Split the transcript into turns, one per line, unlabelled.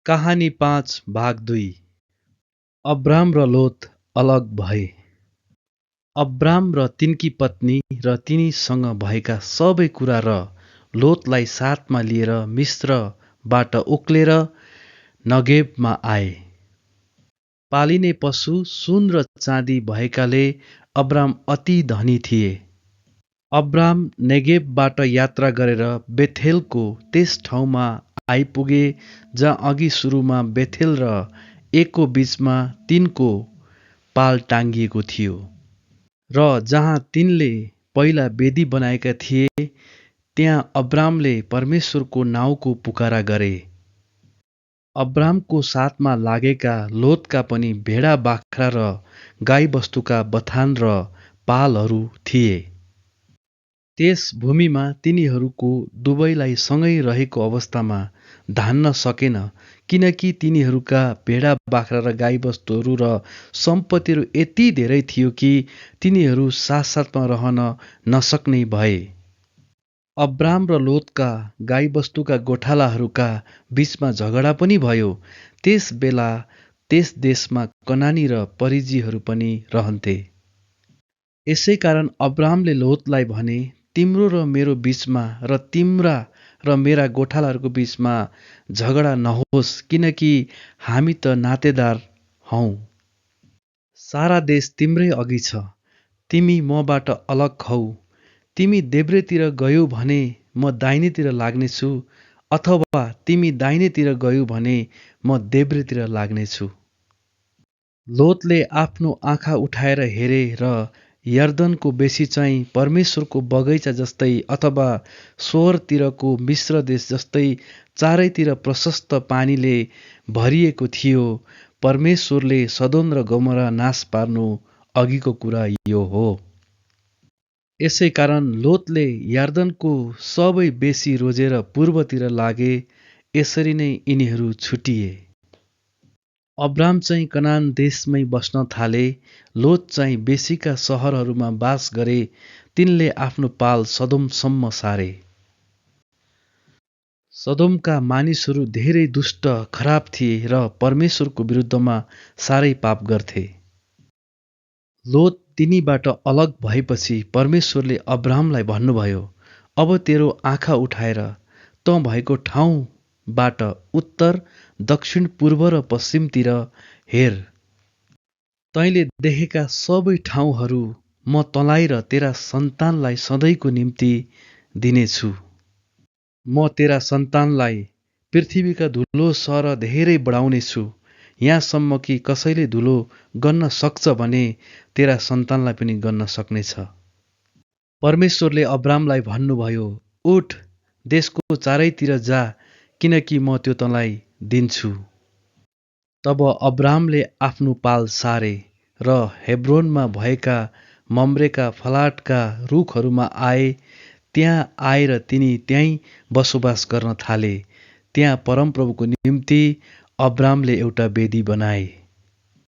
कहानी 5 भाग 2। अब्राम र लोत अलग भए। अब्राम र तिनकी पत्नी र तिनीसँग भएका सबै कुरा र लोतलाई साथमा लिएर मिस्रबाट उक्लेर नगेबमा आए। पालिने पशु सुन र चाँदी भएकाले अब्राम अति धनी थिए। अब्राम नेगेबबाट यात्रा गरेर बेथेलको त्यस ठाउँमा आइपुगे जहाँ अघि सुरुमा बेथेल र एकको बीचमा तिनको पाल टाँगिएको थियो र जहाँ तिनले पहिला वेदी बनाएका थिए त्यहाँ अब्रामले परमेश्वरको नाउँको पुकारा गरे। अब्रामको साथमा लागेका लोतका पनि भेडा बाख्रा र गाईबस्तुका बथान र पालहरू थिए। त्यस भूमिमा तिनीहरूको दुवैलाई सँगै रहेको अवस्थामा धान्न सकेन, किनकि तिनीहरूका भेडा बाख्रा र गाईबस्तुहरू र सम्पत्तिहरू यति धेरै थियो कि तिनीहरू साथसाथमा रहन नसक्ने भए। अब्राम र लोतका गाईबस्तुका गोठालाहरूका बीचमा झगडा पनि भयो। त्यस बेला त्यस देशमा कनानी र परिजीहरू पनि रहन्थे। यसै कारण अब्रामले लोतलाई भने, तिम्रो र मेरो बीचमा र तिम्रा र मेरा गोठालाहरूको बीचमा झगडा नहोस्, किनकि हामी त नातेदार हौं। सारा देश तिम्रै अघि छ, तिमी मबाट अलग हौ। तिमी देब्रेतिर गयौ भने म दाहिनेतिर लाग्नेछु, अथवा तिमी दाहिनेतिर गयौ भने म देब्रेतिर लाग्नेछु। लोतले आफ्नो आँखा उठाएर हेरे र यर्दनको बेसी चाहिँ परमेश्वरको बगैँचा जस्तै अथवा स्वर्तिरको मिश्र देश जस्तै चारैतिर प्रशस्त पानीले भरिएको थियो। परमेश्वरले सदोम र गमोरा नाश पार्नु अघिको कुरा यो हो। यसै कारण लोतले यर्दनको सबै बेसी रोजेर पूर्वतिर लागे। यसरी नै यिनीहरू छुटिए। अब्राम चाहिँ कनान देशमै बस्न थाले। लोत चाहिँ बेसीका सहरहरूमा बास गरे। तिनले आफ्नो पाल सदोमसम्म सारे। सदोमका मानिसहरू धेरै दुष्ट खराब थिए र परमेश्वरको विरुद्धमा साह्रै पाप गर्थे। लोत तिनीबाट अलग भएपछि परमेश्वरले अब्रामलाई भन्नुभयो, अब तेरो आँखा उठाएर तँ भएको ठाउँबाट उत्तर, दक्षिण, पूर्व र पश्चिमतिर हेर। तैँले देखेका सबै ठाउँहरू म तँलाई र तेरा सन्तानलाई सधैँको निम्ति दिनेछु। म तेरा सन्तानलाई पृथ्वीका धुलो सर धेरै बढाउनेछु, यहाँसम्म कि कसैले धुलो गन्न सक्छ भने तेरा सन्तानलाई पनि गन्न सक्नेछ। परमेश्वरले अब्रामलाई भन्नुभयो, उठ, देशको चारैतिर जा, किनकि म त्यो तँलाई दिन्छु। तब अब्रामले आफ्नो पाल सारे र हेब्रोनमा भएका मम्रेका फलाटका रुखहरूमा आए। त्यहाँ आएर तिनी त्यहीँ बसोबास गर्न थाले। त्यहाँ परमप्रभुको निम्ति अब्रामले एउटा वेदी बनाए।